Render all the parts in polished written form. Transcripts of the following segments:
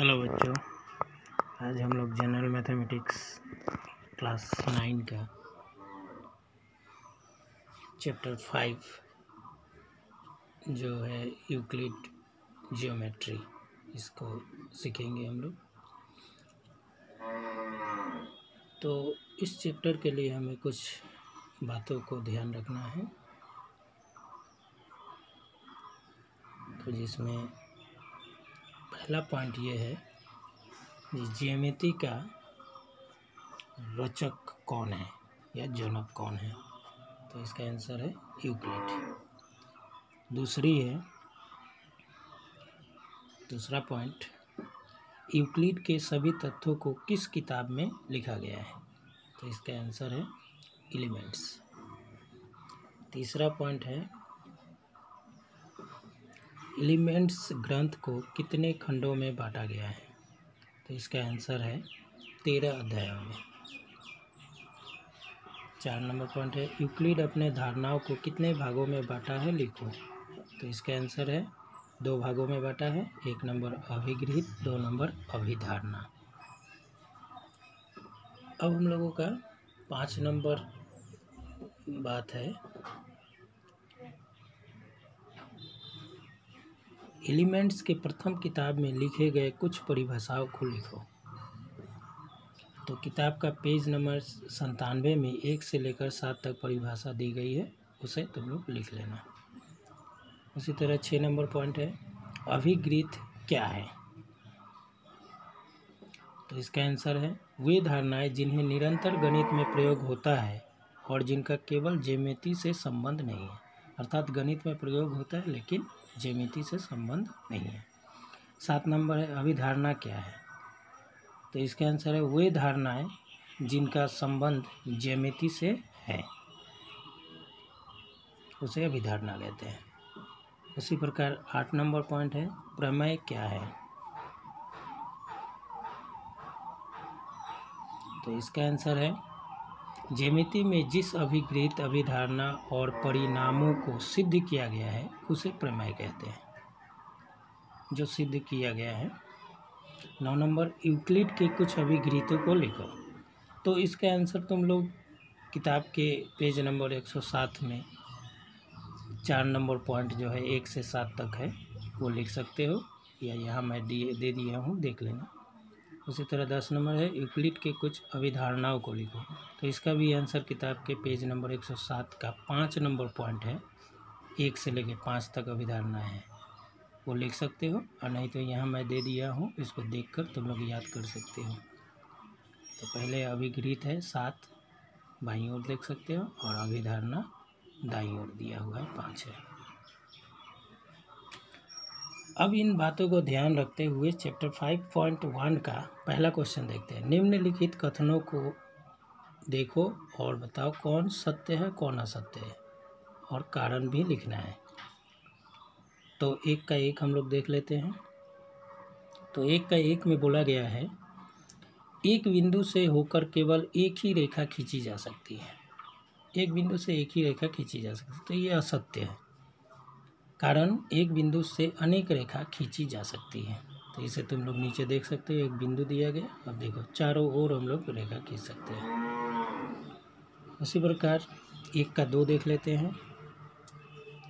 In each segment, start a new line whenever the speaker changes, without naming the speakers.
Hello बच्चों, आज हम लोग जनरल मैथमेटिक्स क्लास 9 का चैप्टर 5 जो है यूक्लिड ज्योमेट्री, इसको सीखेंगे हम लोग। तो इस चैप्टर के लिए हमें कुछ बातों को ध्यान रखना है। तो जिसमें पहला पॉइंट ये है कि ज्यामिति का रचक कौन है या जनक कौन है। तो इसका आंसर है यूक्लिड। दूसरा पॉइंट, यूक्लिड के सभी तथ्यों को किस किताब में लिखा गया है। तो इसका आंसर है एलिमेंट्स। तीसरा पॉइंट है, एलिमेंट्स ग्रंथ को कितने खंडों में बांटा गया है। तो इसका आंसर है 13 अध्यायों में। 4 नंबर पॉइंट है, यूक्लिड अपने धारणाओं को कितने भागों में बांटा है, लिखो। तो इसका आंसर है 2 भागों में बांटा है। 1 नंबर अभिगृहित, 2 नंबर अभिधारणा। अब हम लोगों का 5 नंबर बात है, एलिमेंट्स के प्रथम किताब में लिखे गए कुछ परिभाषाओं को लिखो। तो किताब का पेज नंबर 97 में 1 से लेकर 7 तक परिभाषा दी गई है, उसे तुम लोग लिख लेना। उसी तरह 6 नंबर पॉइंट है, अभिगृहित क्या है। तो इसका आंसर है वे धारणाएं जिन्हें निरंतर गणित में प्रयोग होता है और जिनका केवल ज्यामिति से संबंध नहीं है। अर्थात गणित में प्रयोग होता है लेकिन ज्यामिति से संबंध नहीं है। 7 नंबर है, अभिधारणा क्या है। तो इसका आंसर है वे धारणाएं जिनका संबंध ज्यामिति से है, उसे अभिधारणा कहते हैं। उसी प्रकार 8 नंबर पॉइंट है, प्रमेय क्या है। तो इसका आंसर है ज्यामिति में जिस अभिगृहित अभिधारणा और परिणामों को सिद्ध किया गया है उसे प्रमेय कहते हैं, जो सिद्ध किया गया है। 9 नंबर, यूक्लिड के कुछ अभिगृहितों को लिखो। तो इसका आंसर तुम लोग किताब के पेज नंबर 107 में 4 नंबर पॉइंट जो है 1 से 7 तक है वो लिख सकते हो, या यहाँ मैं दे दिया हूँ, देख लेना। उसी तरह 10 नंबर है, यूक्लिड के कुछ अभिधारणाओं को लिखो। तो इसका भी आंसर किताब के पेज नंबर 107 का 5 नंबर पॉइंट है, 1 से लेकर 5 तक अभिधारणाएँ हैं, वो लिख सकते हो। और नहीं तो यहाँ मैं दे दिया हूँ, इसको देखकर तुम लोग याद कर सकते हो। तो पहले अभिगृहित है 7, बाईं ओर देख सकते हो, और अभिधारणा दाईं ओर दिया हुआ है 5 है। अब इन बातों को ध्यान रखते हुए चैप्टर 5.1 का पहला क्वेश्चन देखते हैं। निम्नलिखित कथनों को देखो और बताओ कौन सत्य है कौन असत्य है, और कारण भी लिखना है। तो एक का एक हम लोग देख लेते हैं। तो एक का एक में बोला गया है, एक बिंदु से होकर केवल एक ही रेखा खींची जा सकती है। एक बिंदु से एक ही रेखा खींची जा सकती है, तो ये असत्य है। कारण एक बिंदु से अनेक रेखा खींची जा सकती है। तो इसे तुम लोग नीचे देख सकते हो, एक बिंदु दिया गया, अब देखो चारों ओर हम लोग रेखा खींच सकते हैं। उसी प्रकार 1 का 2 देख लेते हैं।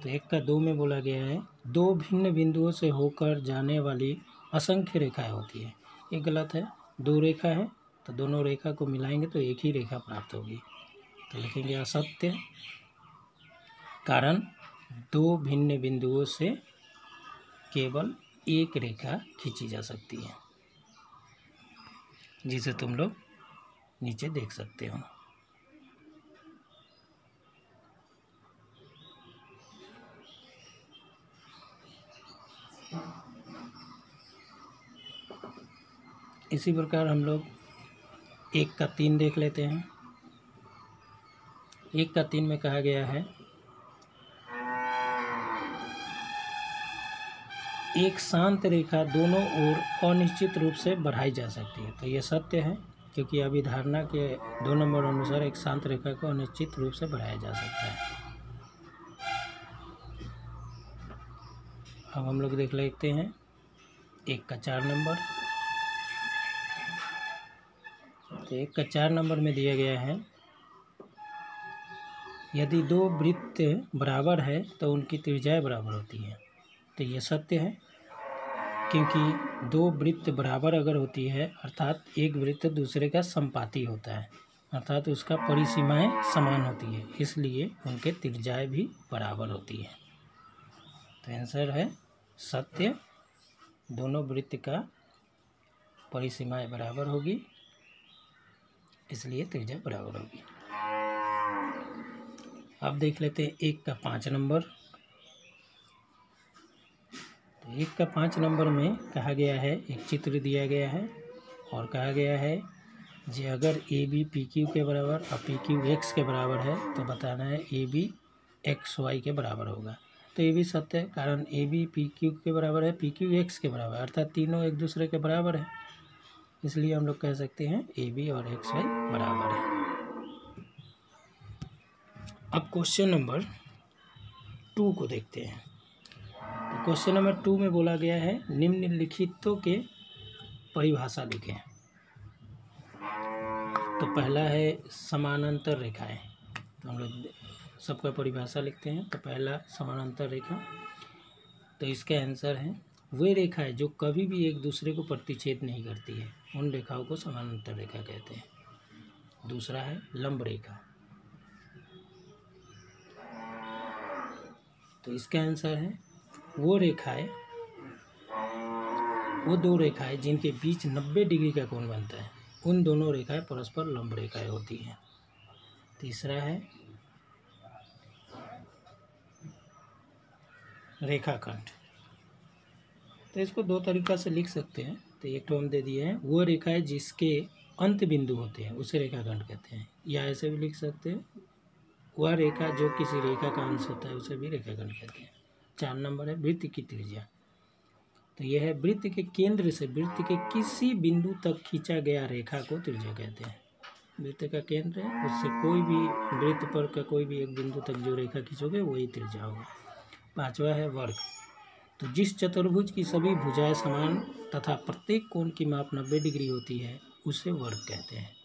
तो 1 का 2 में बोला गया है, 2 भिन्न बिंदुओं से होकर जाने वाली असंख्य रेखाएं होती है। ये गलत है, 2 रेखा है तो दोनों रेखा को मिलाएंगे तो एक ही रेखा प्राप्त होगी। तो लिखेंगे असत्य। कारण 2 भिन्न बिंदुओं से केवल एक रेखा खींची जा सकती है, जिसे तुम लोग नीचे देख सकते हो। इसी प्रकार हम लोग 1 का 3 देख लेते हैं। 1 का 3 में कहा गया है, एक शांत रेखा दोनों ओर अनिश्चित रूप से बढ़ाई जा सकती है। तो यह सत्य है, क्योंकि अभिधारणा के 2 नंबर अनुसार एक शांत रेखा को अनिश्चित रूप से बढ़ाया जा सकता है। अब हम लोग देख लेते हैं 1 का 4 नंबर। तो 1 का 4 नंबर में दिया गया है, यदि दो वृत्त बराबर है तो उनकी त्रिज्याएं बराबर होती है। तो ये सत्य है, क्योंकि दो वृत्त बराबर अगर होती है अर्थात एक वृत्त दूसरे का संपाती होता है, अर्थात उसका परिसीमाएं समान होती है, इसलिए उनके त्रिज्याएं भी बराबर होती है। तो आंसर है सत्य, दोनों वृत्त का परिसीमाएं बराबर होगी, इसलिए त्रिज्या बराबर होगी। अब देख लेते हैं 1 का 5 नंबर। तो 1 का 5 नंबर में कहा गया है, एक चित्र दिया गया है और कहा गया है जी अगर ए बी पी क्यू के बराबर और पी क्यू एक्स के बराबर है तो बताना है ए बी एक्स वाई के बराबर होगा। तो ये भी सत्य है, कारण ए बी पी क्यू के बराबर है, पी क्यू एक्स के बराबर, अर्थात तीनों एक दूसरे के बराबर है, इसलिए हम लोग कह सकते हैं ए बी और एक्स वाई बराबर है। अब क्वेश्चन नंबर 2 को देखते हैं। तो क्वेश्चन नंबर 2 में बोला गया है निम्नलिखितों के परिभाषा लिखें। तो पहला है समानांतर रेखाएं, तो हम लोग सबका परिभाषा लिखते हैं। तो पहला समानांतर रेखा, तो इसका आंसर है वे रेखाएं जो कभी भी एक दूसरे को प्रतिच्छेद नहीं करती है, उन रेखाओं को समानांतर रेखा कहते हैं। दूसरा है लंब रेखा, तो इसका आंसर है वो दो रेखाएं जिनके बीच 90 डिग्री का कोण बनता है, उन दोनों रेखाएं परस्पर लंब रेखाएं होती हैं। तीसरा है रेखाखंड, तो इसको दो तरीका से लिख सकते हैं। तो एक तो हम दे दिए हैं वो रेखाएं जिसके अंत बिंदु होते हैं उसे रेखाखंड कहते हैं, या ऐसे भी लिख सकते हैं वह रेखा जो किसी रेखा का अंश होता है उसे भी रेखाखंड कहते हैं। 4 नंबर है वृत्त की त्रिज्या, तो यह है वृत्त के केंद्र से वृत्त के किसी बिंदु तक खींचा गया रेखा को त्रिज्या कहते हैं। वृत्त का केंद्र है, उससे कोई भी वृत्त पर का कोई भी एक बिंदु तक जो रेखा खींचोगे वही त्रिज्या होगा। 5वां है वर्ग, तो जिस चतुर्भुज की सभी भुजाएं समान तथा प्रत्येक कोण की माप 90 डिग्री होती है उसे वर्ग कहते हैं।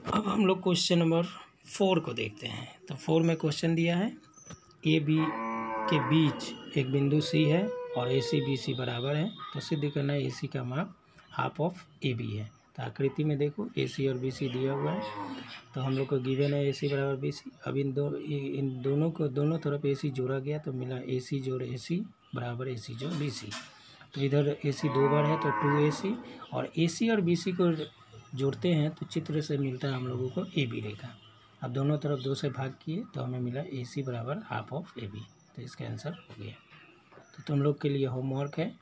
अब हम लोग क्वेश्चन नंबर 4 को देखते हैं। तो 4 में क्वेश्चन दिया है ए बी के बीच एक बिंदु सी है और ए सी बी सी बराबर है, तो सिद्ध करना है ए सी का माप हाफ ऑफ ए बी है। तो आकृति में देखो ए सी और बी सी दिया हुआ है, तो हम लोग को गिवन है ए सी बराबर बी सी। अब इन दोनों को दोनों तरफ ए सी जोड़ा गया तो मिला ए सी जोड़ ए सी बराबर ए सी जोड़ बी सी। तो इधर ए सी 2 बार है तो 2AC, और ए सी और बी सी को जोड़ते हैं तो चित्र से मिलता है हम लोगों को ए बी रेखा। अब दोनों तरफ 2 से भाग किए तो हमें मिला ए सी बराबर हाफ ऑफ ए बी, तो इसका आंसर हो गया। तो तुम लोग के लिए होमवर्क है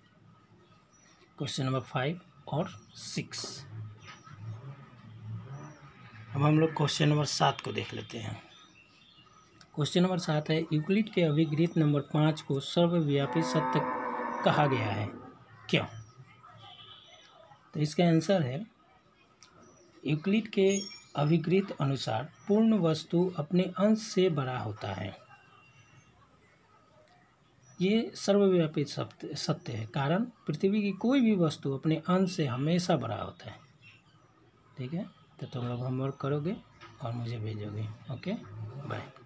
क्वेश्चन नंबर 5 और 6। अब हम लोग क्वेश्चन नंबर 7 को देख लेते हैं। क्वेश्चन नंबर 7 है यूक्लिड के अभिगृत नंबर 5 को सर्वव्यापी सत्य कहा गया है, क्यों? तो इसका आंसर है यूक्लिड के अभिगृत अनुसार पूर्ण वस्तु अपने अंश से बड़ा होता है। ये सर्वव्यापी सत्य है, कारण पृथ्वी की कोई भी वस्तु अपने अंश से हमेशा बड़ा होता है। ठीक है, तो तुम लोग होमवर्क करोगे और मुझे भेजोगे। Okay, bye.